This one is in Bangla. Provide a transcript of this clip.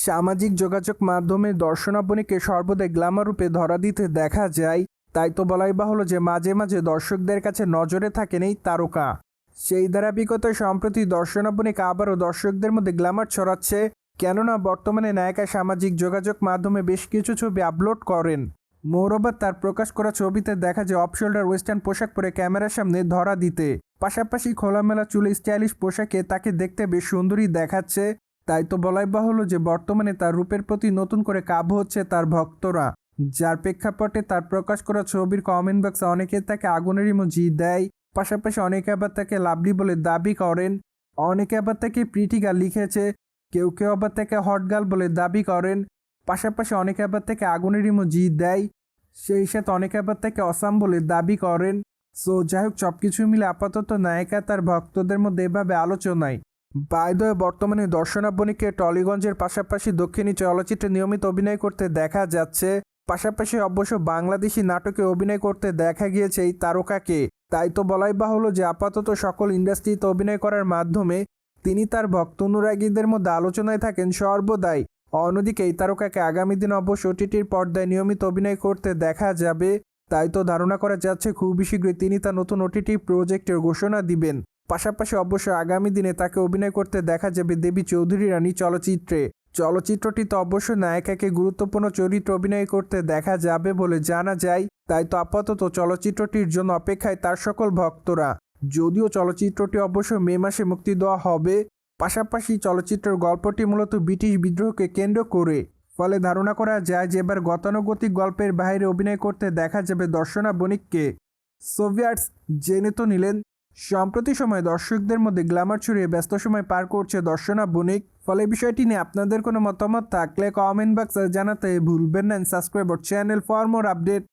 সামাজিক যোগাযোগ মাধ্যমে দর্শনাবলীকে সর্বদাই গ্ল্যামার রূপে ধরা দিতে দেখা যায়। তাই তো বলাই বাহুল্য যে মাঝে মাঝে দর্শকদের কাছে নজরে থাকেন এই তারকা। সেই ধারাবাহিকতায় সম্প্রতি দর্শনাবলীকে আবারও দর্শকদের মধ্যে গ্ল্যামার ছড়াচ্ছে, কেননা বর্তমানে নায়িকা সামাজিক যোগাযোগ মাধ্যমে বেশ কিছু ছবি আপলোড করেন। মোরওভার তার প্রকাশ করা ছবিতে দেখা যায় অফ শোল্ডার ওয়েস্টার্ন পোশাক পরে ক্যামেরার সামনে ধরা দিতে, পাশাপাশি খোলামেলা চুলে স্টাইলিশ পোশাকে তাকে দেখতে বেশ সুন্দরী দেখাচ্ছে। তাই তো বলাই বাহুল্য যে বর্তমানে তার রূপের প্রতি নতুন করে কাবু হচ্ছে তার ভক্তরা, যার প্রেক্ষাপটে তার প্রকাশ করা ছবির কমেন্ট বক্সে অনেকে তাকে আগুনের ইমোজি দেয়, পাশাপাশি অনেকে আবার তাকে লাভলি বলে দাবি করেন, অনেকে আবার তাকে প্রিটি গার্ল লিখেছে, কেউ কেউ আবার তাকে হট গার্ল বলে দাবি করেন, পাশাপাশি অনেকে আবার তাকে আগুনের ইমোজি দেয়, সেই সাথে অনেকে আবার তাকে অসাম বলে দাবি করেন। সো যাই হোক, সবকিছু মিলে আপাতত নায়িকা তার ভক্তদের মধ্যে এভাবে আলোচনায়। বাই দ্য ওয়ে, বর্তমানে দর্শনা বণিককে টলিগঞ্জের পাশাপাশি দক্ষিণী চলচ্চিত্রে নিয়মিত অভিনয় করতে দেখা যাচ্ছে, পাশাপাশি অবশ্য বাংলাদেশি নাটকে অভিনয় করতে দেখা গিয়েছে এই তারকাকে। তাই তো বলাই বাহুল্য যে আপাতত সকল ইন্ডাস্ট্রিতে অভিনয় করার মাধ্যমে তিনি তার ভক্ত অনুরাগীদের মধ্যে আলোচনায় থাকেন সর্বদাই। অন্যদিকে এই তারকাকে আগামী দিন অবশ্য ওটিটির পর্দায় নিয়মিত অভিনয় করতে দেখা যাবে। তাই তো ধারণা করা যাচ্ছে খুবই শীঘ্রই তিনি তার নতুন ওটিটি প্রজেক্টের ঘোষণা দিবেন। পাশাপাশি অবশ্য আগামী দিনে তাকে অভিনয় করতে দেখা যাবে দেবী চৌধুরী রানী চলচ্চিত্রে। চলচ্চিত্রটিতে অবশ্য নায়িকাকে গুরুত্বপূর্ণ চরিত্র অভিনয় করতে দেখা যাবে বলে জানা যায়। তাই তো আপাতত চলচ্চিত্রটির জন্য অপেক্ষায় তার সকল ভক্তরা। যদিও চলচ্চিত্রটি অবশ্য মে মাসে মুক্তি দেওয়া হবে। পাশাপাশি চলচ্চিত্রের গল্পটি মূলত ব্রিটিশ বিদ্রোহকে কেন্দ্র করে, ফলে ধারণা করা যায় যে এবার গতানুগতিক গল্পের বাইরে অভিনয় করতে দেখা যাবে দর্শনা বণিককে। সোভিয়ার্স, জেনে তো নিলেন সম্প্রতি সময়ে দর্শকদের মধ্যে গ্ল্যামার ছড়িয়ে ব্যস্ত সময় পার করছে দর্শনা বণিক। ফলে বিষয়টি নিয়ে আপনাদের কোনো মতামত থাকলে কমেন্ট বক্সে জানাতে ভুলবেন না। Subscribe our channel for more update.